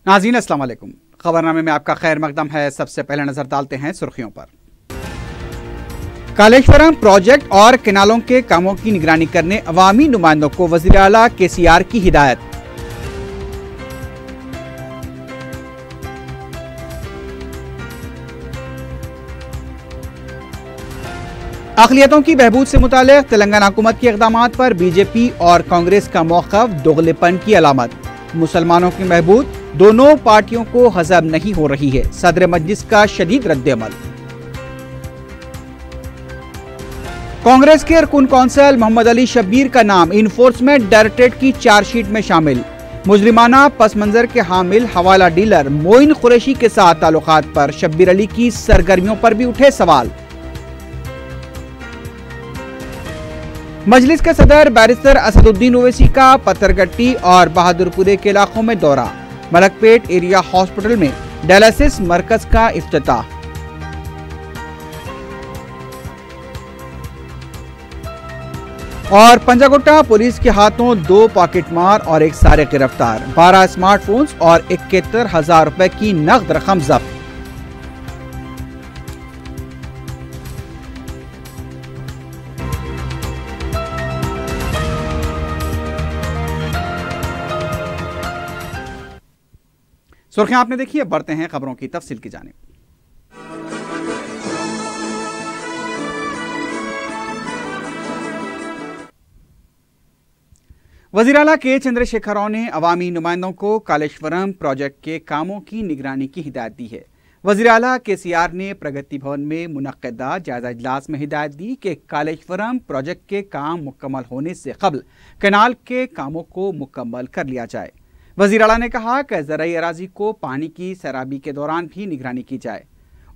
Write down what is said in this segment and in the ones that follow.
नाज़रीन अस्सलाम वालेकुम। खबरनामे में आपका खैर मकदम है। सबसे पहले नजर डालते हैं सुर्खियों पर। कालेश्वरम प्रोजेक्ट और केनालों के कामों की निगरानी करने अवामी नुमाइंदों को वज़ीर आला KCR की हिदायत। अक़लियतों की बहबूद से मुताल्लिक़ तेलंगाना हुकूमत के इक़दामात पर BJP और कांग्रेस का मौक़िफ़ दोगलेपन की अलामत। मुसलमानों की बहबूद दोनों पार्टियों को हज़म नहीं हो रही है। सदर मजलिस का शदीद रद्द-ए-अमल। कांग्रेस के अरकुन कौंसल मोहम्मद अली शब्बीर का नाम इन्फोर्समेंट डायरेक्टरेट की चार्जशीट में शामिल। मुजरिमाना पस मंजर के हामिल हवाला डीलर मोइन कुरैशी के साथ ताल्लुकात पर शब्बीर अली की सरगर्मियों पर भी उठे सवाल। मजलिस के सदर बैरिस्टर असदुद्दीन ओवैसी का पत्थरगट्टी और बहादुरपुरे के इलाकों में दौरा। मलकपेट एरिया हॉस्पिटल में डायलिसिस मरकज का इफ्तिताह। और पंजागुट्टा पुलिस के हाथों 2 पॉकेटमार और एक सारिक गिरफ्तार। 12 स्मार्टफोन्स और 71,000 रुपए की नकद रकम जब्त। सुर्खियां आपने देखी है, बढ़ते हैं खबरों की तफसील की जानिब। वज़ीर आला के चंद्रशेखर राव ने अवामी नुमाइंदों को कालेश्वरम प्रोजेक्ट के कामों की निगरानी की हिदायत दी है। वज़ीर आला KCR ने प्रगति भवन में मुनक्किदा जायजा इजलास में हिदायत दी कि कालेश्वरम प्रोजेक्ट के काम मुकम्मल होने से कबल कैनाल के कामों को मुकम्मल कर लिया जाए। वज़ीर आला ने कहा कि ज़राई अराजी को पानी की सैराबी के दौरान भी निगरानी की जाए।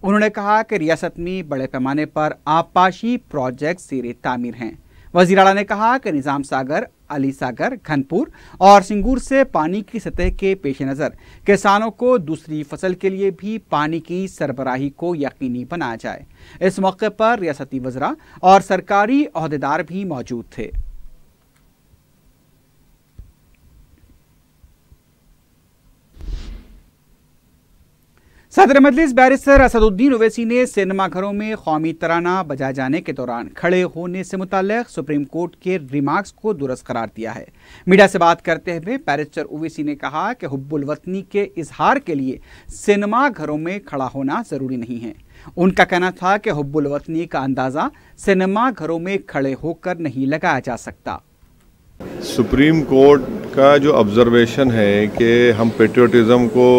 उन्होंने कहा कि रियासत में बड़े पैमाने पर आबपाशी प्रोजेक्ट ज़ेरे तामीर हैं। वज़ीर आला ने कहा कि निज़ाम सागर, अली सागर, घनपुर और सिंगूर से पानी की सतह के पेश नज़र किसानों को दूसरी फसल के लिए भी पानी की सरबराही को यकीनी बनाया जाए। इस मौके पर रियासती वज़रा और सरकारी अहदेदार भी मौजूद थे। सदर मजलिस बैरिस्टर असदुद्दीन ओवैसी ने सिनेमा घरों में कौमी तराना बजाए जाने के दौरान खड़े होने से मुताल्लिक़ सुप्रीम कोर्ट के रिमार्क्स को दुरुस्त करार दिया है। मीडिया से बात करते हुए बैरिस्टर ओवैसी ने कहा कि हुब्बुल वतनी के इजहार के लिए सिनेमा घरों में खड़ा होना ज़रूरी नहीं है। उनका कहना था कि हुब्बुल वतनी का अंदाज़ा सिनेमा घरों में खड़े होकर नहीं लगाया जा सकता। सुप्रीम कोर्ट का जो ऑब्जर्वेशन है कि हम पेट्रियोटिज्म को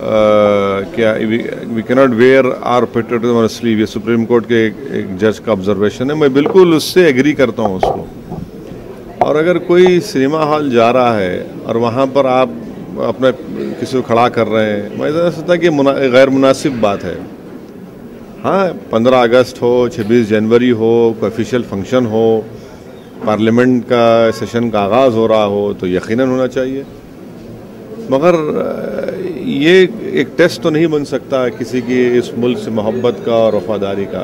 क्या we cannot wear our patriotism on sleeve, ये सुप्रीम कोर्ट के एक जज का ऑब्जर्वेशन है। मैं बिल्कुल उससे एग्री करता हूँ उसको। और अगर कोई सिनेमा हॉल जा रहा है और वहाँ पर आप अपने किसी को खड़ा कर रहे हैं, मैं समझता कि गैर मुनासिब बात है। हाँ, 15 अगस्त हो, 26 जनवरी हो, कोई ऑफिशियल फंक्शन हो, पार्लियामेंट का सेशन का आगाज़ हो रहा हो तो यकीनन होना चाहिए, मगर ये एक टेस्ट तो नहीं बन सकता किसी की इस मुल्क से मोहब्बत का और वफादारी का।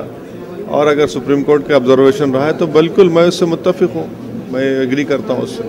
और अगर सुप्रीम कोर्ट का ऑब्जर्वेशन रहा है तो बिल्कुल मैं उससे मुत्तफिक हूँ, मैं एग्री करता हूँ उससे।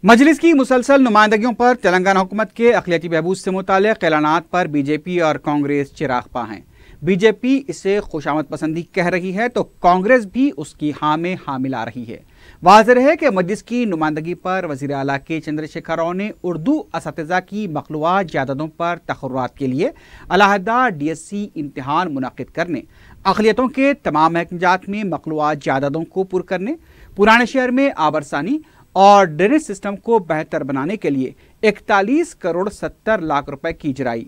मजलिस की मुसलसल नुमाइंदगियों पर तेलंगाना हुकूमत के अक़लियती बहबूद से मुताल्लिक़ ऐलानात पर BJP और कांग्रेस चिराग़ हैं। BJP इसे खुशामद पसंदी कह रही है तो कांग्रेस भी उसकी हाँ में हाँ मिला रही है। वाज़ेह है कि मजलिस की नुमाइंदगी पर वज़ीर आला के चंद्रशेखर राव ने उर्दू असातिज़ा की मखलूआत जायदादों पर तक़र्रुरात के लिए अलहदा DSC इम्तिहान मुनक़िद करने, अक़लियतों के तमाम महकमात में मखलूआत जायदादों को पुर करने, पुराने शहर में आबरसानी और ड्रेनेज सिस्टम को बेहतर बनाने के लिए 41 करोड़ 70 लाख रुपए की इजराई।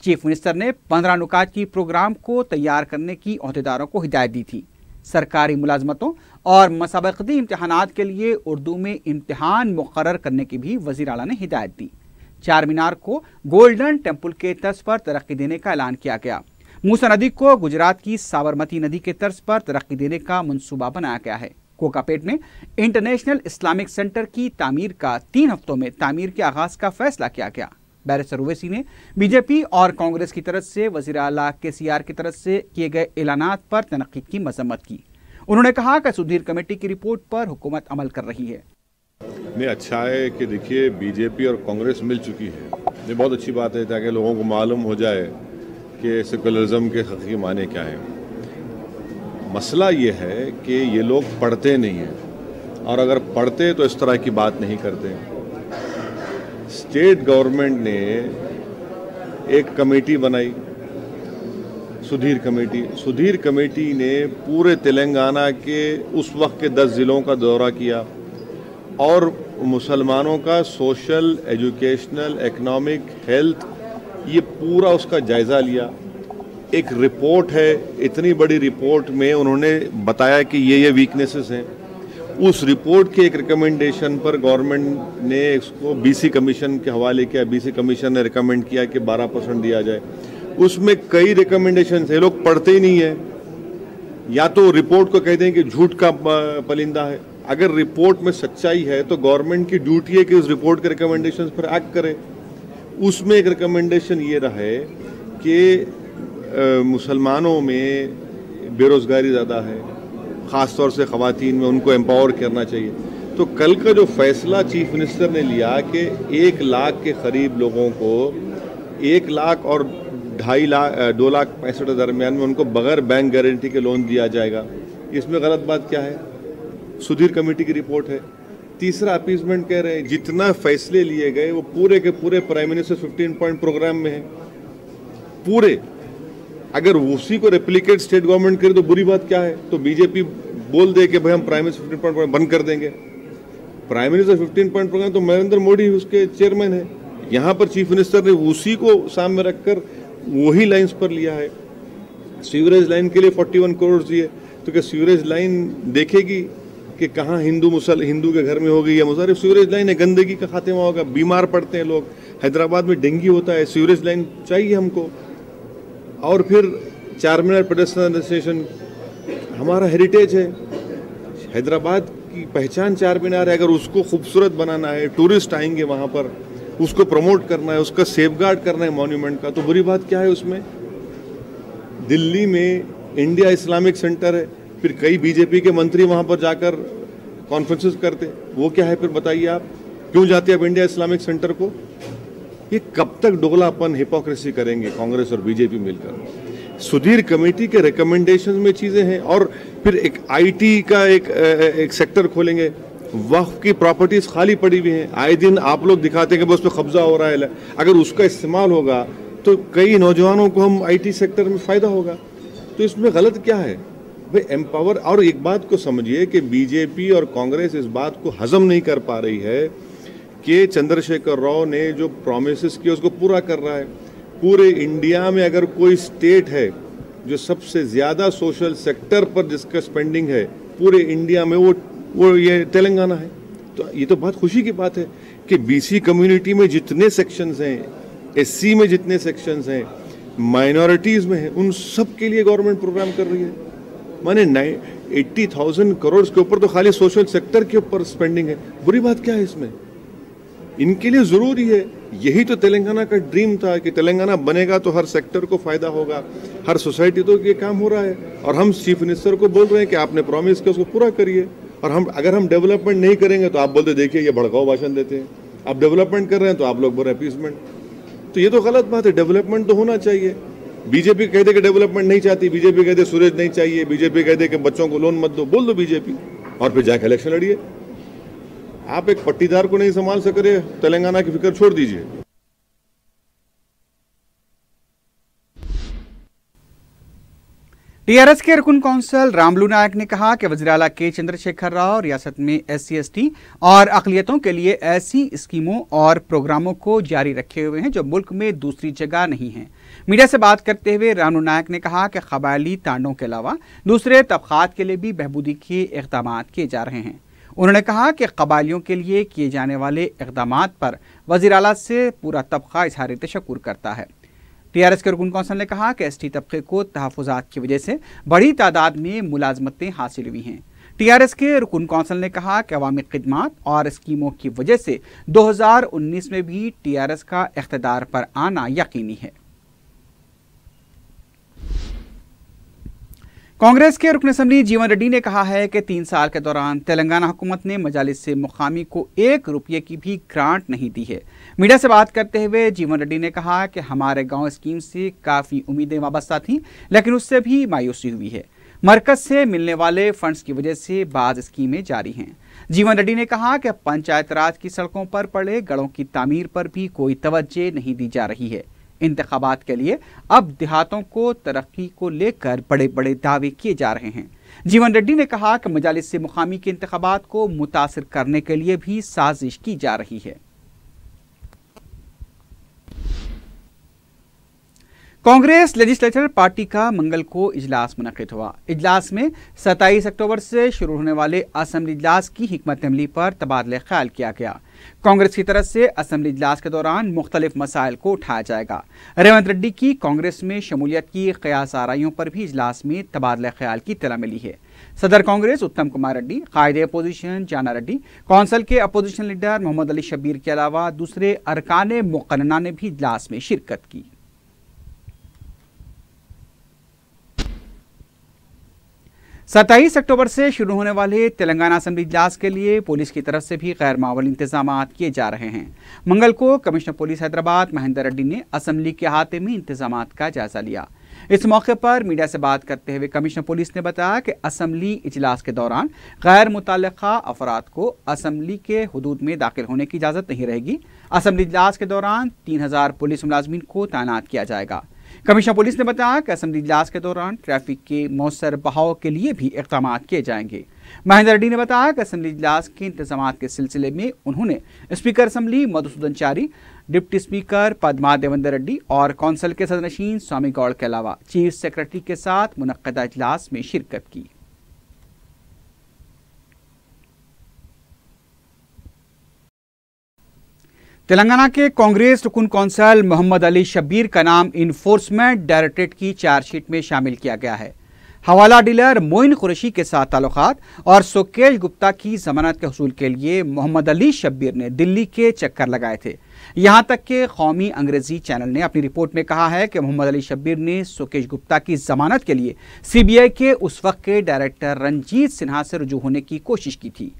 चीफ मिनिस्टर ने 15 नुकात की प्रोग्राम को तैयार करने की अहदेदारों को हिदायत दी थी। सरकारी मुलाजमतों और मसाबकती इम्तहानात के लिए उर्दू में इम्तिहान मुकर्रर करने की भी वज़ीर आला ने हिदायत दी। चार मीनार को गोल्डन टेम्पल के तर्ज पर तरक्की देने का ऐलान किया गया। मूसा नदी को गुजरात की साबरमती नदी के तर्ज पर तरक्की देने का मंसूबा बनाया गया है। कोकापेट में इंटरनेशनल इस्लामिक सेंटर की तामीर का 3 हफ्तों में तामीर के आगाज का फैसला किया गया। बैरिस्टर ओवैसी ने BJP और कांग्रेस की तरफ से वज़ीर आला KCR की तरफ से किए गए ऐलानात पर तनकीद की मजम्मत की। उन्होंने कहा कि सुधीर कमेटी की रिपोर्ट पर हुकूमत अमल कर रही है। नहीं, अच्छा है कि देखिए बीजेपी और कांग्रेस मिल चुकी है, ये बहुत अच्छी बात है, ताकि लोगों को मालूम हो जाए कि सेकुलरिज्म के हकीकी माने क्या हैं। मसला ये है कि ये लोग पढ़ते नहीं हैं, और अगर पढ़ते तो इस तरह की बात नहीं करते। स्टेट गवर्नमेंट ने एक कमेटी बनाई, सुधीर कमेटी ने पूरे तेलंगाना के उस वक्त के 10 ज़िलों का दौरा किया और मुसलमानों का सोशल, एजुकेशनल, इकोनॉमिक, हेल्थ, ये पूरा उसका जायज़ा लिया। एक रिपोर्ट है, इतनी बड़ी रिपोर्ट में उन्होंने बताया कि ये वीकनेसेस हैं। उस रिपोर्ट के एक रिकमेंडेशन पर गवर्नमेंट ने इसको बीसी कमीशन के हवाले किया। बीसी कमीशन ने रिकमेंड किया कि 12% दिया जाए। उसमें कई रिकमेंडेशन थे, लोग पढ़ते ही नहीं है, या तो रिपोर्ट को कहते हैं कि झूठ का पलिंदा है। अगर रिपोर्ट में सच्चाई है तो गवर्नमेंट की ड्यूटी है कि उस रिपोर्ट के रिकमेंडेशन पर एक्ट करे। उसमें एक रिकमेंडेशन ये रहा है कि मुसलमानों में बेरोज़गारी ज़्यादा है, ख़ास तौर से ख़वातीन में, उनको एम्पावर करना चाहिए। तो कल का जो फैसला चीफ मिनिस्टर ने लिया कि 1 लाख के करीब लोगों को 1 लाख और 2.5 लाख 2,65,000 दरमियान में उनको बगैर बैंक गारंटी के लोन दिया जाएगा, इसमें गलत बात क्या है? सुधीर कमेटी की रिपोर्ट है। तीसरा, अपीसमेंट कह रहे हैं, जितना फैसले लिए गए वो पूरे के पूरे प्राइम मिनिस्टर 15 पॉइंट प्रोग्राम में है पूरे। अगर उसी को रेप्लिकेट स्टेट गवर्नमेंट करे तो बुरी बात क्या है? तो बीजेपी बोल दे कि भाई हम प्राइम मिनिस्टर 15 पॉइंट बंद कर देंगे। प्राइम मिनिस्टर 15 पॉइंट प्रोग्राम तो नरेंद्र मोदी उसके चेयरमैन है। यहाँ पर चीफ मिनिस्टर ने उसी को सामने रखकर वही लाइंस पर लिया है। सीवरेज लाइन के लिए 41 करोड़ दिए, तो क्या सीवरेज लाइन देखेगी कि कहाँ हिंदू के घर में होगी या मुसलमान? सीवरेज लाइन है, गंदगी का खात्मा होगा, बीमार पड़ते हैं लोग, हैदराबाद में डेंगू होता है, सीवरेज लाइन चाहिए हमको। और फिर चारमीनार पेडेस्ट्रियन स्टेशन हमारा हेरिटेज है, हैदराबाद की पहचान चारमीनार है। अगर उसको खूबसूरत बनाना है, टूरिस्ट आएंगे वहाँ पर, उसको प्रमोट करना है, उसका सेफगार्ड करना है मॉन्यूमेंट का, तो बुरी बात क्या है उसमें? दिल्ली में इंडिया इस्लामिक सेंटर है, फिर कई बीजेपी के मंत्री वहाँ पर जाकर कॉन्फ्रेंसेस करते, वो क्या है फिर बताइए आप? क्यों जाते हैं अब इंडिया इस्लामिक सेंटर को? ये कब तक डोगलापन, हिपोक्रेसी करेंगे कांग्रेस और बीजेपी मिलकर? सुधीर कमेटी के रिकमेंडेशंस में चीज़ें हैं। और फिर एक आईटी का एक सेक्टर खोलेंगे, वक्फ की प्रॉपर्टीज खाली पड़ी हुई हैं, आए दिन आप लोग दिखाते हैं कि बस पे कब्जा हो रहा है। अगर उसका इस्तेमाल होगा तो कई नौजवानों को हम आईटी सेक्टर में फ़ायदा होगा, तो इसमें गलत क्या है भाई? एम्पावर। और एक बात को समझिए कि बीजेपी और कांग्रेस इस बात को हजम नहीं कर पा रही है कि चंद्रशेखर राव ने जो प्रॉमिसेस किए उसको पूरा कर रहा है। पूरे इंडिया में अगर कोई स्टेट है जो सबसे ज़्यादा सोशल सेक्टर पर जिसका स्पेंडिंग है पूरे इंडिया में, वो ये तेलंगाना है। तो ये तो बहुत खुशी की बात है कि बीसी कम्युनिटी में जितने सेक्शंस हैं, एससी में जितने सेक्शंस हैं, माइनॉरिटीज़ में हैं, उन सब के लिए गवर्नमेंट प्रोग्राम कर रही है। माने 80,000 करोड़ के ऊपर तो खाली सोशल सेक्टर के ऊपर स्पेंडिंग है। बुरी बात क्या है इसमें? इनके लिए ज़रूरी है। यही तो तेलंगाना का ड्रीम था कि तेलंगाना बनेगा तो हर सेक्टर को फ़ायदा होगा, हर सोसाइटी। तो ये काम हो रहा है और हम चीफ मिनिस्टर को बोल रहे हैं कि आपने प्रॉमिस किया उसको पूरा करिए। और अगर हम डेवलपमेंट नहीं करेंगे तो आप बोलते देखिए ये भड़काऊ भाषण देते हैं, आप डेवलपमेंट कर रहे हैं तो आप लोग बोल रहे हैं अपीसमेंट। तो ये तो गलत बात है, डेवलपमेंट तो होना चाहिए। बीजेपी कहते कि डेवलपमेंट नहीं चाहती, बीजेपी कहते सूरज नहीं चाहिए, बीजेपी कहते कि बच्चों को लोन मत दो, बोल दो बीजेपी और फिर जाके इलेक्शन लड़िए। आप एक पट्टीदार को नहीं संभाल सक रहे, तेलंगाना की फिक्र छोड़ दीजिए। टीआरएस के रुकन कौंसल रामलू नायक ने कहा कि वज़ीर-ए-आला के चंद्रशेखर राव रियासत में SC/ST और अक़लियतों के लिए ऐसी स्कीमों और प्रोग्रामों को जारी रखे हुए हैं जो मुल्क में दूसरी जगह नहीं हैं। मीडिया से बात करते हुए रामलू नायक ने कहा कि क़बायली तांडों के अलावा दूसरे तबक़ात के लिए भी बहबूदी के इक़दाम किए जा रहे हैं। उन्होंने कहा कि क़बायलियों के लिए किए जाने वाले इक़दामात पर वज़ीर-ए-आला से पूरा तबक़ा इज़हार तशक्कुर करता है। टीआरएस के रुकन कौंसल ने कहा कि ST तबके को तहफ़्फ़ुज़ात की वजह से बड़ी तादाद में मुलाज़मतें हासिल हुई हैं। टीआरएस के रुकन कौंसल ने कहा कि अवामी ख़िदमात और स्कीमों की वजह से 2019 में भी टीआरएस का इक़्तिदार पर आना यकीनी है। कांग्रेस के रुकन असम्बली जीवन रेड्डी ने कहा है कि 3 साल के दौरान तेलंगाना हुकूमत ने मजालिस से मुकामी को 1 रुपये की भी ग्रांट नहीं दी है। मीडिया से बात करते हुए जीवन रेड्डी ने कहा कि हमारे गांव स्कीम से काफ़ी उम्मीदें वाबस्ता थीं, लेकिन उससे भी मायूसी हुई है। मरकज से मिलने वाले फंड्स की वजह से बाज़ स्कीमें जारी हैं। जीवन रेड्डी ने कहा कि पंचायत राज की सड़कों पर पड़े गड़ों की तामीर पर भी कोई तवज्जो नहीं दी जा रही है। इंतखाबात के लिए अब देहातों को तरक्की को लेकर बड़े बड़े दावे किए जा रहे हैं। जीवन रेड्डी ने कहा कि मजालिस से मुकामी के इंतखाबात को मुतासिर करने के लिए भी साजिश की जा रही है। कांग्रेस लेजिस्लेचर पार्टी का मंगल को इजलास मुनक्किद हुआ। इजलास में 27 अक्टूबर से शुरू होने वाले असेंबली इजलास की हिकमत अमली पर तबादला ख्याल किया गया। कांग्रेस की तरफ से असेंबली इजलास के दौरान मुख्तलिफ मसाइल को उठाया जाएगा। रेवंत रेड्डी की कांग्रेस में शमूलियत की क़यास आराइयों पर भी इजलास में तबादला ख्याल की इत्तला मिली है। सदर कांग्रेस उत्तम कुमार रेड्डी, कायदे अपोजिशन जाना रेड्डी, कौंसल के अपोजिशन लीडर मोहम्मद अली शब्बीर के अलावा दूसरे अरकान मुक़न्नना ने भी इजलास में शिरकत की। 27 अक्टूबर से शुरू होने वाले तेलंगाना असेंबली इजलास के लिए पुलिस की तरफ से भी गैर मामूली इंतजाम किए जा रहे हैं। मंगल को कमिश्नर पुलिस हैदराबाद महेंद्र रेड्डी ने असेंबली के अहाते में इंतजाम का जायजा लिया। इस मौके पर मीडिया से बात करते हुए कमिश्नर पुलिस ने बताया कि असेंबली इजलास के दौरान गैर मुतल्लिका अफराद को असेंबली के हुदूद में दाखिल होने की इजाज़त नहीं रहेगी। असेंबली इजलास के दौरान 3000 पुलिस मुलाजमीन को तैनात किया जाएगा। कमिश्नर पुलिस ने बताया कि असेंबली इजलास के दौरान ट्रैफिक के मौसर बहाव के लिए भी इक़दाम किए जाएंगे। महेंद्र रेड्डी ने बताया कि असेंबली इजलास के इंतजाम के सिलसिले में उन्होंने स्पीकर असेंबली मधुसूदन चारी, डिप्टी स्पीकर पद्मा देवेंद्र रेड्डी और कौंसिल के सदरनशीन स्वामी गौड़ के अलावा चीफ सेक्रेटरी के साथ मुनक्कदा इजलास में शिरकत की। तेलंगाना के कांग्रेस रुकन कौंसल मोहम्मद अली शब्बीर का नाम इन्फोर्समेंट डायरेक्टरेट की चार्जशीट में शामिल किया गया है। हवाला डीलर मोइन कुरैशी के साथ ताल्लुकात और सुकेश गुप्ता की जमानत के हुसूल के लिए मोहम्मद अली शब्बीर ने दिल्ली के चक्कर लगाए थे। यहाँ तक कि कौमी अंग्रेजी चैनल ने अपनी रिपोर्ट में कहा है कि मोहम्मद अली शब्बीर ने सुकेश गुप्ता की जमानत के लिए CBI के उस वक्त के डायरेक्टर रंजीत सिन्हा से रुजू होने की कोशिश की थी।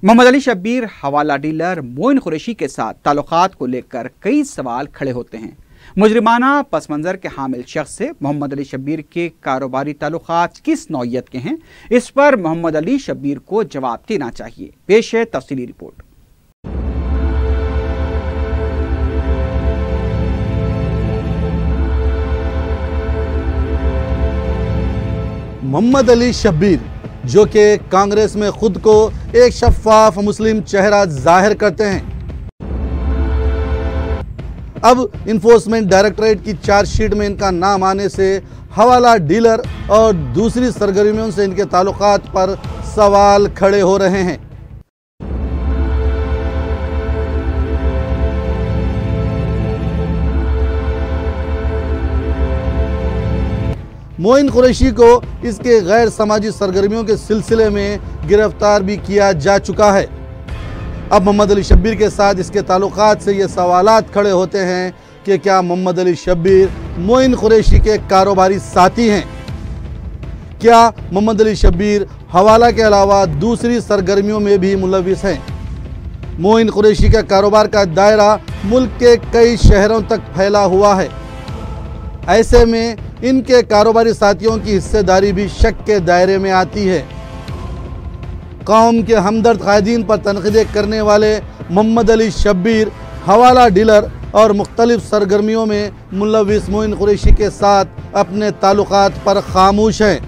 मोहम्मद अली शब्बीर हवाला डीलर मोइन कुरैशी के साथ ताल्लुकात को लेकर कई सवाल खड़े होते हैं। मुजरिमाना पस मंजर के हामिल शख्स से मोहम्मद अली शब्बीर के कारोबारी ताल्लुकात किस नौइयत के हैं, इस पर मोहम्मद अली शब्बीर को जवाब देना चाहिए। पेश है तफसीली रिपोर्ट। मोहम्मद अली शब्बीर जो कि कांग्रेस में खुद को एक शफाफ मुस्लिम चेहरा जाहिर करते हैं, अब इन्फोर्समेंट डायरेक्टरेट की चार्जशीट में इनका नाम आने से हवाला डीलर और दूसरी सरगर्मियों से इनके ताल्लुकात पर सवाल खड़े हो रहे हैं। मोइन कुरैशी को इसके गैर समाजी सरगर्मियों के सिलसिले में गिरफ्तार भी किया जा चुका है। अब मोहम्मद अली शब्बीर के साथ इसके ताल्लुकात से ये सवालात खड़े होते हैं कि क्या मोहम्मद अली शब्बीर मोइन कुरैशी के कारोबारी साथी हैं? क्या मोहम्मद अली शब्बीर हवाला के अलावा दूसरी सरगर्मियों में भी मुलविस हैं? मोइन कुरैशी का कारोबार का दायरा मुल्क के कई शहरों तक फैला हुआ है। ऐसे में इनके कारोबारी साथियों की हिस्सेदारी भी शक के दायरे में आती है। कौम के हमदर्द कायदीन पर तनकीदें करने वाले मोहम्मद अली शब्बीर हवाला डीलर और मुख्तलिफ सरगर्मियों में मुलविस मोइन कुरैशी के साथ अपने ताल्लुकात पर खामोश हैं।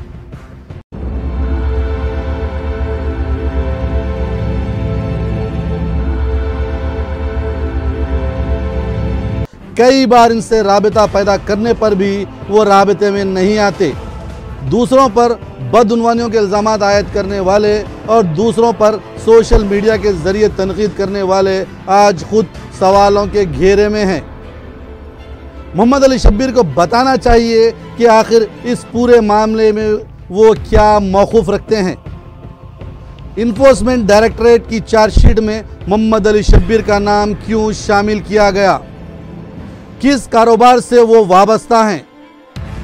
कई बार इनसे राबिता पैदा करने पर भी वो राबिते में नहीं आते। दूसरों पर बदउनवानियों के इल्ज़ाम आयद करने वाले और दूसरों पर सोशल मीडिया के ज़रिए तनकीद करने वाले आज खुद सवालों के घेरे में हैं। मोहम्मद अली शब्बीर को बताना चाहिए कि आखिर इस पूरे मामले में वो क्या मौक़ूफ़ रखते हैं। इन्फोर्समेंट डायरेक्टरेट की चार्जशीट में मोहम्मद अली शब्बीर का नाम क्यों शामिल किया गया? किस कारोबार से वो वाबस्ता हैं?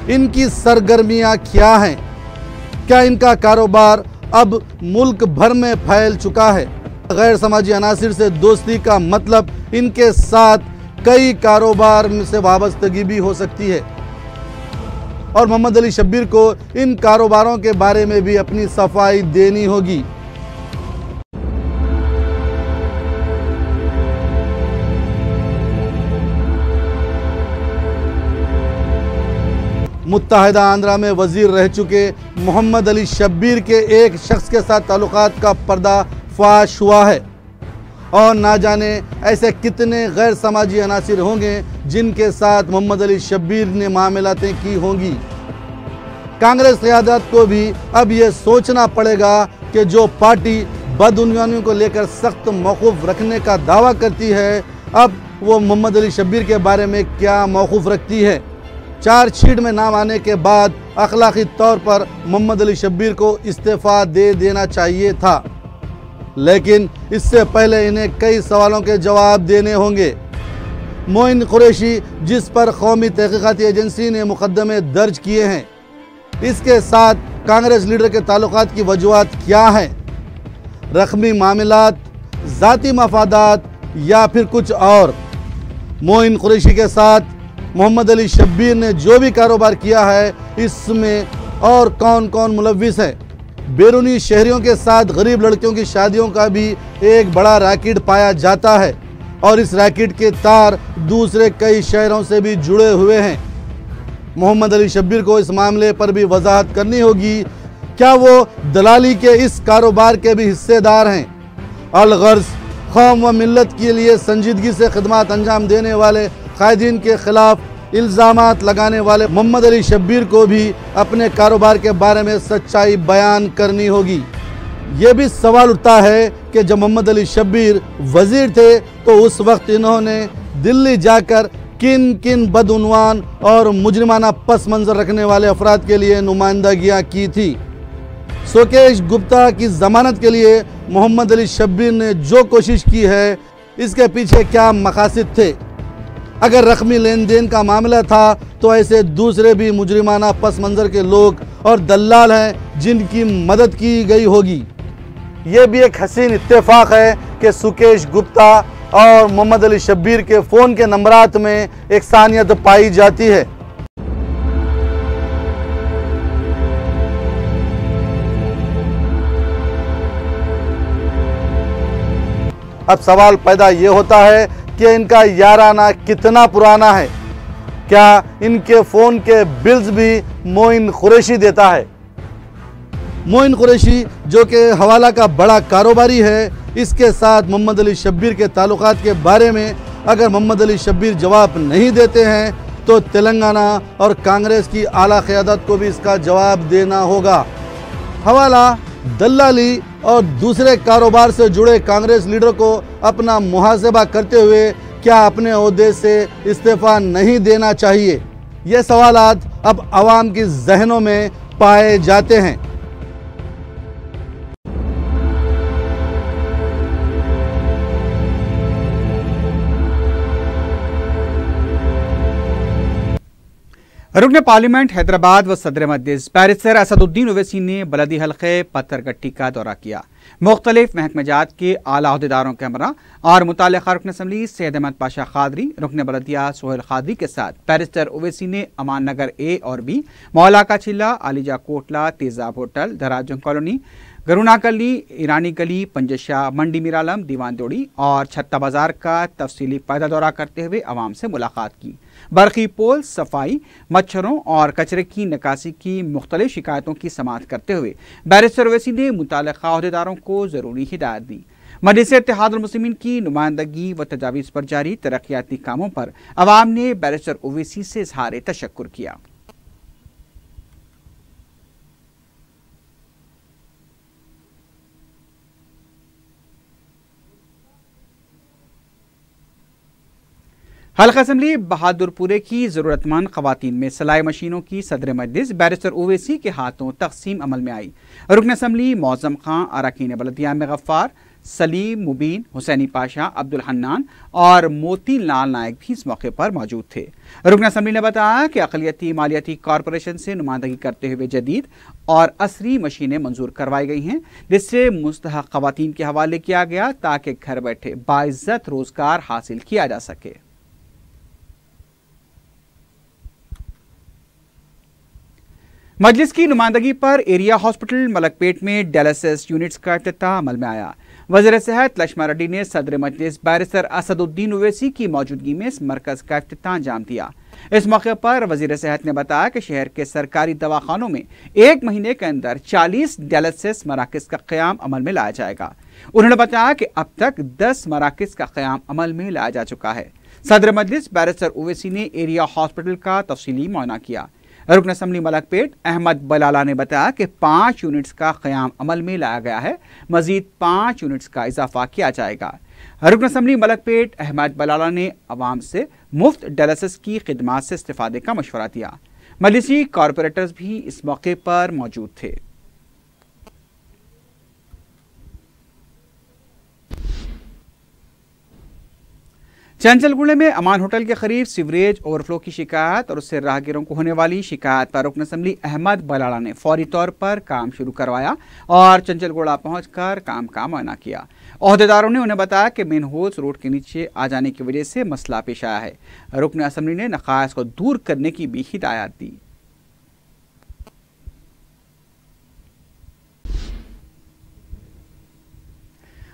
इनकी सरगर्मियां क्या हैं? क्या इनका कारोबार अब मुल्क भर में फैल चुका है? गैर समाजी अनासिर से दोस्ती का मतलब इनके साथ कई कारोबार से वाबस्तगी भी हो सकती है और मोहम्मद अली शब्बीर को इन कारोबारों के बारे में भी अपनी सफाई देनी होगी। मुत्तहिदा आंध्रा में वजीर रह चुके मोहम्मद अली शब्बीर के एक शख्स के साथ ताल्लुकात का पर्दाफाश हुआ है और ना जाने ऐसे कितने गैर समाजी अनासिर होंगे जिनके साथ मोहम्मद अली शब्बीर ने मामलातें की होंगी। कांग्रेस क़यादत को भी अब ये सोचना पड़ेगा कि जो पार्टी बदउनवानियों को लेकर सख्त मौक़ूफ़ रखने का दावा करती है, अब वो मोहम्मद अली शब्बीर के बारे में क्या मौक़ूफ़ रखती है। चार्जशीट में नाम आने के बाद अखलाकी तौर पर मोहम्मद अली शब्बीर को इस्तीफ़ा दे देना चाहिए था, लेकिन इससे पहले इन्हें कई सवालों के जवाब देने होंगे। मोइन कुरैशी, जिस पर कौमी तहक़ीक़ाती एजेंसी ने मुकदमे दर्ज किए हैं, इसके साथ कांग्रेस लीडर के ताल्लुकात की वजूहात क्या हैं? रकमी मामलात, ज़ाती मफादात या फिर कुछ और? मोइन कुरैशी के साथ मोहम्मद अली शब्बीर ने जो भी कारोबार किया है, इसमें और कौन कौन मुलव्विस है? बैरूनी शहरियों के साथ गरीब लड़कियों की शादियों का भी एक बड़ा रैकेट पाया जाता है और इस रैकेट के तार दूसरे कई शहरों से भी जुड़े हुए हैं। मोहम्मद अली शब्बीर को इस मामले पर भी वजाहत करनी होगी। क्या वो दलाली के इस कारोबार के भी हिस्सेदार हैं? अलगर्ज कौम व मिल्लत के लिए संजीदगी से खिदमत अंजाम देने वाले कायदीन के खिलाफ इल्ज़ामात लगाने वाले मोहम्मद अली शब्बीर को भी अपने कारोबार के बारे में सच्चाई बयान करनी होगी। ये भी सवाल उठता है कि जब मोहम्मद अली शब्बीर वजीर थे तो उस वक्त इन्होंने दिल्ली जाकर किन किन बदउनवान और मुजरिमाना पस मंज़र रखने वाले अफराद के लिए नुमाइंदगियाँ की थी। सुकेश गुप्ता की ज़मानत के लिए मोहम्मद अली शब्बीर ने जो कोशिश की है, इसके पीछे क्या मकासद थे? अगर रकमी लेन देन का मामला था तो ऐसे दूसरे भी मुजरिमाना पस मंज़र के लोग और दल्लाल हैं जिनकी मदद की गई होगी। ये भी एक हसीन इत्तेफाक है कि सुकेश गुप्ता और मोहम्मद अली शब्बीर के फ़ोन के नंबरात में एक सानियत पाई जाती है। अब सवाल पैदा ये होता है कि इनका याराना कितना पुराना है? क्या इनके फ़ोन के बिल्स भी मोइन कुरैशी देता है? मोइन कुरैशी, जो कि हवाला का बड़ा कारोबारी है, इसके साथ मोहम्मद अली शब्बीर के ताल्लुकात के बारे में अगर मोहम्मद अली शब्बीर जवाब नहीं देते हैं तो तेलंगाना और कांग्रेस की आला क़यादत को भी इसका जवाब देना होगा। हवाला, दल्लाली और दूसरे कारोबार से जुड़े कांग्रेस लीडर को अपना मुहासबा करते हुए क्या अपने ओहदे से इस्तीफ़ा नहीं देना चाहिए? ये सवालात अब आवाम की जहनों में पाए जाते हैं। रुकन पार्लियामेंट हैदराबाद व सदर मजलिस बैरिस्टर असदुद्दीन ओवैसी ने बलदी हल्के पत्थरगट्टी का दौरा किया। मुख्तलिफ महकमेजात के आला अहदेदारों के हमरा और मुताल्लिक़ा रुकन असम्बली सैयद अहमद पाशा खादरी, रुकन बलदिया सोहेल खादरी के साथ बैरिस्टर ओवैसी ने अमान नगर ए और बी, मौला का चिल्ला, आलिजा कोटला, तेजाब होटल, दराजों कॉलोनी, गरुना गली, ईरानी गली, पंजशाह, मंडी मीरालम, दीवान दोड़ी और छत्ता बाजार का तफसीली पैदल दौरा करते हुए आवाम से मुलाकात की। बरक़ी पोल, सफाई, मच्छरों और कचरे की निकासी की मुख्तलिफ शिकायतों की समाअत करते हुए बैरिस्टर ओवैसी ने मुताल्लिक़ा अहदेदारों को ज़रूरी हिदायत दी। मजलिस इत्तेहादुल मुस्लिमीन की नुमाइंदगी व तजावीज़ पर जारी तरक्याती कामों पर आवाम ने बैरिस्टर ओवैसी से इज़हार तशक्कुर किया। हल्का असम्बली बहादुरपुरे की ज़रूरतमंद ख़वातीन में सिलाई मशीनों की सदर मजलिस बैरिस्टर ओवैसी के हाथों तकसीम अमल में आई। रुकन असम्बली मौज़म खां, अरकान बलदिया में गफ्फार, सलीम मुबीन, हुसैनी पाशा, अब्दुल हन्नान और मोती लाल नायक भी इस मौके पर मौजूद थे। रुकन असम्बली ने बताया कि अक़लियती मालियाती कॉरपोरेशन से नुमाइंदगी करते हुए जदीद और असरी मशीनें मंजूर करवाई गई हैं, जिससे मुस्तहक़ ख़वातीन के हवाले किया गया ताकि घर बैठे बाइज़्ज़त रोजगार हासिल किया जा सके। मजलिस की नुमाइंदगी पर एरिया हॉस्पिटल मलकपेट में डायलिसिस यूनिट्स का इफ्तिताह अमल में आया। वज़ीर सेहत लक्ष्मा रेड्डी ने सदर मजलिस बैरिस्टर असदुद्दीन ओवैसी की मौजूदगी में इस मरकज का इफ्तिताह अंजाम दिया। इस मौके पर वज़ीर सेहत ने बताया कि शहर के सरकारी दवाखानों में 1 महीने के अंदर 40 डायलिसिस मराकज का क़याम अमल में लाया जाएगा। उन्होंने बताया कि अब तक 10 मराकज का क़याम अमल में लाया जा चुका है। सदर मजलिस बैरिस्टर ओवैसी ने एरिया हॉस्पिटल का तफसीली मुआयना किया। रुकन असम्बली मलकपेट अहमद बलाला ने बताया कि 5 यूनिट्स का क़याम अमल में लाया गया है, मजीद 5 यूनिट्स का इजाफा किया जाएगा। रुकन असम्बली मलकपेट अहमद बलाला ने अवाम से मुफ्त डायलिसिस की खिदमात से इस्तेफादे का मशवरा दिया। मजलिसी कॉरपोरेटर्स भी इस मौके पर मौजूद थे। चंचलगुड़े में अमान होटल के करीब सीवरेज ओवरफ्लो की शिकायत और उससे राहगीरों को होने वाली शिकायत पर रुकन असम्बली अहमद बलाला ने फौरी तौर पर काम शुरू करवाया और चंचलगुड़ा पहुंचकर काम का मुआयना किया। ओहदेदारों ने उन्हें बताया कि मेन होल्स रोड के नीचे आ जाने की वजह से मसला पेश आया है। रुकन असम्बली ने नकायस को दूर करने की भी हिदायत दी।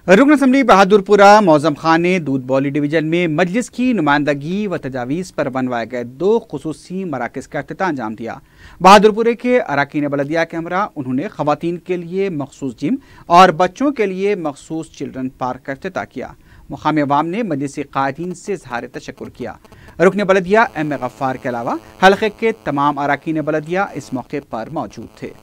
रुकन असम्बली बहादुरपुरा मौजम खान ने दूध बौली डिवीजन में मजलिस की नुमाइंदगी व तजावीज़ पर बनवाए गए 2 खुसूसी मराकज़ का इफ्तिताह अंजाम दिया। बहादुरपुरे के अराकीन बलदिया के हमरा उन्होंने ख़वातीन के लिए मखसूस जिम और बच्चों के लिए मखसूस चिल्ड्रन पार्क का इफ्तिताह किया। मुकामी अवाम ने मजलिसी कायदीन से इज़हार तशक्कुर किया। रुकन बलदिया एम ए गफ्फार के अलावा हल्के के तमाम अराकीन बलदिया इस मौके पर मौजूद थे।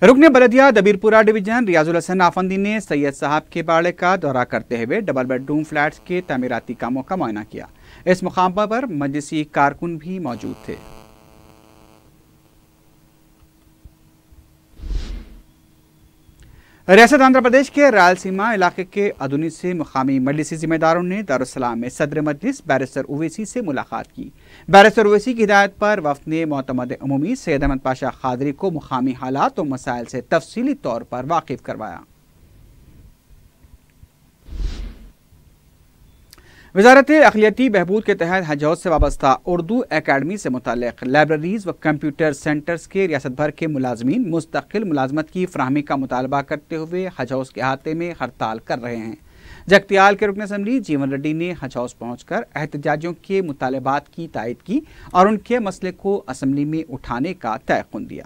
रुकन बलदिया दबीरपुरा डिवीजन रियाजुल हसन आफंदी ने सैयद साहब के बाड़े का दौरा करते हुए डबल बेडरूम फ्लैट्स के तामीराती कामों का मुआयना किया। इस मुकाम पर मजलिसी कारकुन भी मौजूद थे। रियासत आंध्र प्रदेश के रायलसीमा इलाके के अदुनी से मुकामी मजलिसी जिम्मेदारों ने दारुस्सलाम में सदर मजलिस बैरिस्टर ओवैसी से मुलाकात की। बैरिस्टर ओवैसी की हिदायत पर वफ्द ने मोतमद अमूमी सैयद अहमद पाशा खादरी को मुकामी हालात और मसाइल से तफसीली तौर पर वाकिफ करवाया। वजारत अक़लियती बहबूद के तहत हज हाउस से वाबस्ता उर्दू अकादमी से मुताल्लिक़ लाइब्रेरीज व कंप्यूटर सेंटर्स के रियासत भर के मुलाजमीन मुस्तकिल मुलाजमत की फराहमी का मुतालबा करते हुए हज हाउस के अहाते में हड़ताल कर रहे हैं। जगतियाल के रुकन असम्बली जीवन रेड्डी ने हज हाउस पहुंचकर एहतजाजियों के मुतालबात की तायद की और उनके मसले को असम्बली में उठाने का तयक़ुन दिया।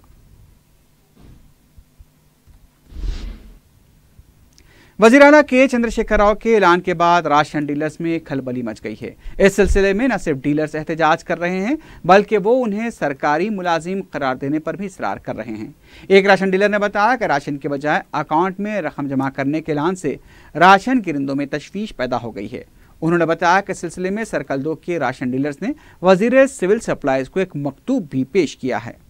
वज़ीर आला के चंद्रशेखर राव के ऐलान के बाद राशन डीलर्स में खलबली मच गई है। इस सिलसिले में न सिर्फ डीलर्स एहतजाज कर रहे हैं बल्कि वो उन्हें सरकारी मुलाजिम करार देने पर भी इसरार कर रहे हैं। एक राशन डीलर ने बताया कि राशन के बजाय अकाउंट में रकम जमा करने के ऐलान से राशन गिरंदों में तशवीश पैदा हो गई है। उन्होंने बताया कि सिलसिले में सर्कल 2 के राशन डीलर्स ने वज़ीर सिविल सप्लाईज को एक मकतूब भी पेश किया है।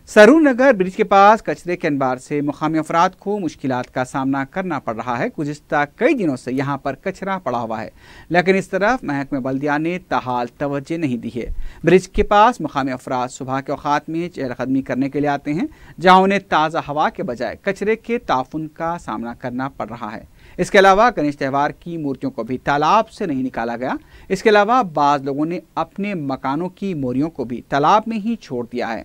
सरूर नगर ब्रिज के पास कचरे के अंबार से मुकामी अफराद को मुश्किलात का सामना करना पड़ रहा है। गुज़िश्ता कई दिनों से यहाँ पर कचरा पड़ा हुआ है, लेकिन इस तरफ महकमे बल्दिया ने ताहाल तवज्जो नहीं दी है। ब्रिज के पास मुकामी अफराद सुबह के औकात में चहलकदमी करने के लिए आते हैं, जहाँ उन्हें ताज़ा हवा के बजाय कचरे के ताफुन का सामना करना पड़ रहा है। इसके अलावा गणेश त्यौहार की मूर्तियों को भी तालाब से नहीं निकाला गया। इसके अलावा बाज़ लोगों ने अपने मकानों की मोरियों को भी तालाब में ही छोड़ दिया है।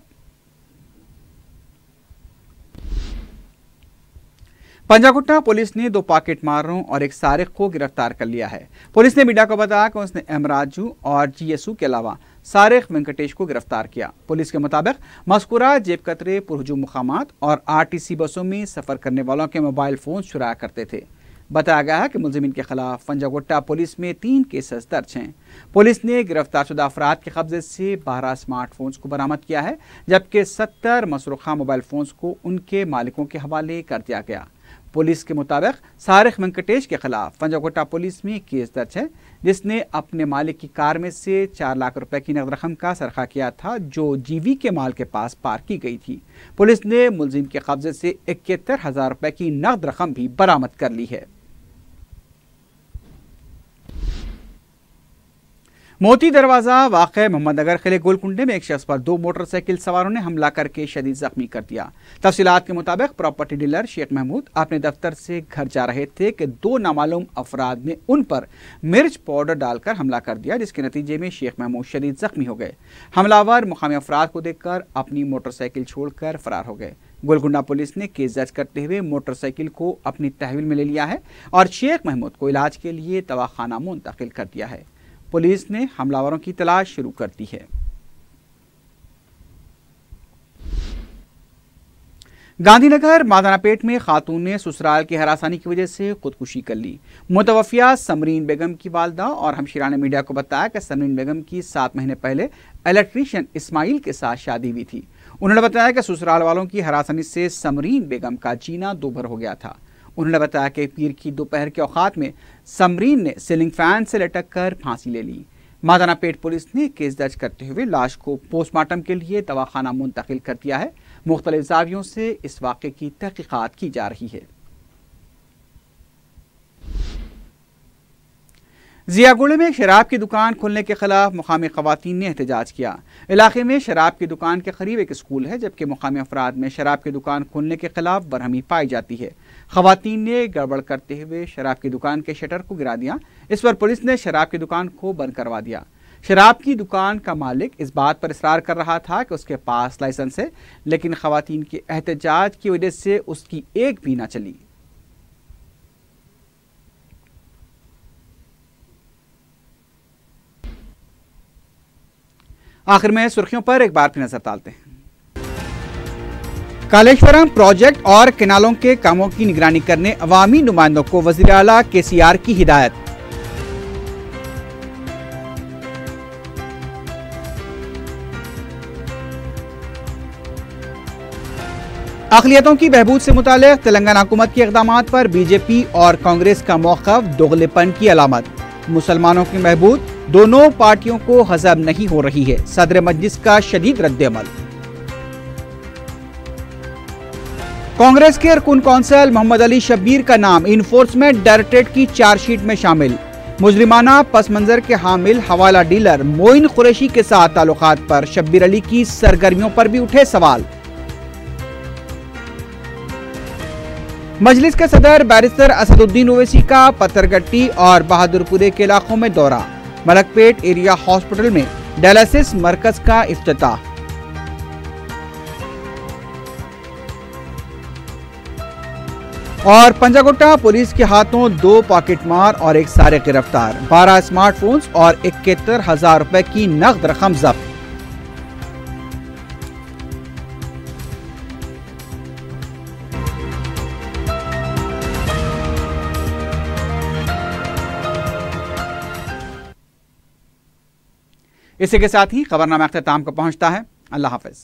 पंजागुट्टा पुलिस ने 2 पॉकेट मारों और एक सारिक को गिरफ्तार कर लिया है। पुलिस ने मीडिया को बताया कि उसने एम राजू और जीएसयू के अलावा सारिक वेंकटेश को गिरफ्तार किया। पुलिस के मुताबिक मज़कूरा जेब कतरे पुरहुजूम मुकामात और आरटीसी बसों में सफ़र करने वालों के मोबाइल फ़ोन चुराया करते थे। बताया गया है कि मुलजिमीन के खिलाफ पंजागुट्टा पुलिस में 3 केसेस दर्ज हैं। पुलिस ने गिरफ्तार शुदा अफराद के कब्जे से 12 स्मार्टफोन्स को बरामद किया है, जबकि 70 मसरूखा मोबाइल फ़ोन्स को उनके मालिकों के हवाले कर दिया गया। पुलिस के मुताबिक सारिक वेंकटेश के खिलाफ पंजागोट्टा पुलिस में केस दर्ज है, जिसने अपने मालिक की कार में से 4 लाख रुपए की नकद रकम का सरखा किया था, जो जीवी के माल के पास पार्क की गई थी। पुलिस ने मुलजिम के कब्जे से 71,000 रुपए की नकद रकम भी बरामद कर ली है। मोती दरवाजा वाक़े मोहम्मदनगर किले गोलकुंडे में एक शख्स पर 2 मोटरसाइकिल सवारों ने हमला करके शदीद जख्मी कर दिया। तफसीलात के मुताबिक प्रॉपर्टी डीलर शेख महमूद अपने दफ्तर से घर जा रहे थे कि 2 नामालूम अफराद ने उन पर मिर्च पाउडर डालकर हमला कर दिया, जिसके नतीजे में शेख महमूद शदीद जख्मी हो गए। हमलावर मुकामी अफराद को देखकर अपनी मोटरसाइकिल छोड़कर फरार हो गए। गोलकुंडा पुलिस ने केस दर्ज करते हुए मोटरसाइकिल को अपनी तहवील में ले लिया है और शेख महमूद को इलाज के लिए दवाखाना मुंतकिल कर दिया है। पुलिस ने हमलावरों की तलाश शुरू कर दी है। गांधीनगर मादानापेट में खातून ने ससुराल की हरासानी की वजह से खुदकुशी कर ली। मुतवफ़िया समरीन बेगम की वालदा और हमशीरा ने मीडिया को बताया कि समरीन बेगम की 7 महीने पहले इलेक्ट्रीशियन इस्माइल के साथ शादी हुई थी। उन्होंने बताया कि ससुराल वालों की हरासानी से समरीन बेगम का जीना दोभर हो गया था। उन्होंने बताया कि पीर की दोपहर के औकात में समरीन ने सीलिंग फैन से लटक कर फांसी ले ली। मादानापेट पुलिस ने केस दर्ज करते हुए लाश को पोस्टमार्टम के लिए दवाखाना मुंतकिल कर दिया है। मुख्तलिफ ज़ावियों से इस वाक़े की तहकीकात की जा रही है। जियागुड़े में शराब की दुकान खोलने के खिलाफ मुकामी खवातीन ने एहतजाज किया। इलाके में शराब की दुकान के करीब एक स्कूल है, जबकि मुकामी अफराद में शराब की दुकान खोलने के खिलाफ बरहमी पाई जाती है। खवातीन ने गड़बड़ करते हुए शराब की दुकान के शटर को गिरा दिया। इस पर पुलिस ने शराब की दुकान को बंद करवा दिया। शराब की दुकान का मालिक इस बात पर इसरार कर रहा था कि उसके पास लाइसेंस है, लेकिन खवातीन के एहतजाज की वजह से उसकी एक भी ना चली। आखिर में सुर्खियों पर एक बार फिर नजर डालते हैं। कालेश्वरम प्रोजेक्ट और केनालों के कामों की निगरानी करने अवामी नुमाइंदों को वज़ीर आला KCR की हिदायत। अक़लियतों की बहबूद से मुताल्लिक़ तेलंगाना हुकूमत के इक़दामात पर बीजेपी और कांग्रेस का मौक़िफ़ दोगलेपन की अलामत। मुसलमानों की बहबूद दोनों पार्टियों को हज़म नहीं हो रही है, सदर मजलिस का शदीद रद्द-ए-अमल। कांग्रेस के अरकुन कौंसल मोहम्मद अली शब्बीर का नाम इन्फोर्समेंट डायरेक्टरेट की चार्जशीट में शामिल। मुजरिमाना पस मंजर के हामिल हवाला डीलर मोइन कुरैशी के साथ ताल्लुकात पर शब्बीर अली की सरगर्मियों पर भी उठे सवाल। मजलिस के सदर बैरिस्टर असदुद्दीन ओवैसी का पत्थरगट्टी और बहादुरपुरे के इलाकों में दौरा। मलकपेट एरिया हॉस्पिटल में डायलिसिस मरकज का इफ्तिताह। और पंजागोट्टा पुलिस के हाथों 2 पॉकेटमार और एक सारिक गिरफ्तार। 12 स्मार्टफोन्स और 71,000 रुपए की नकद रकम जब्त। इसी के साथ ही खबरनामा अख्ताम को पहुंचता है। अल्लाह हाफिज।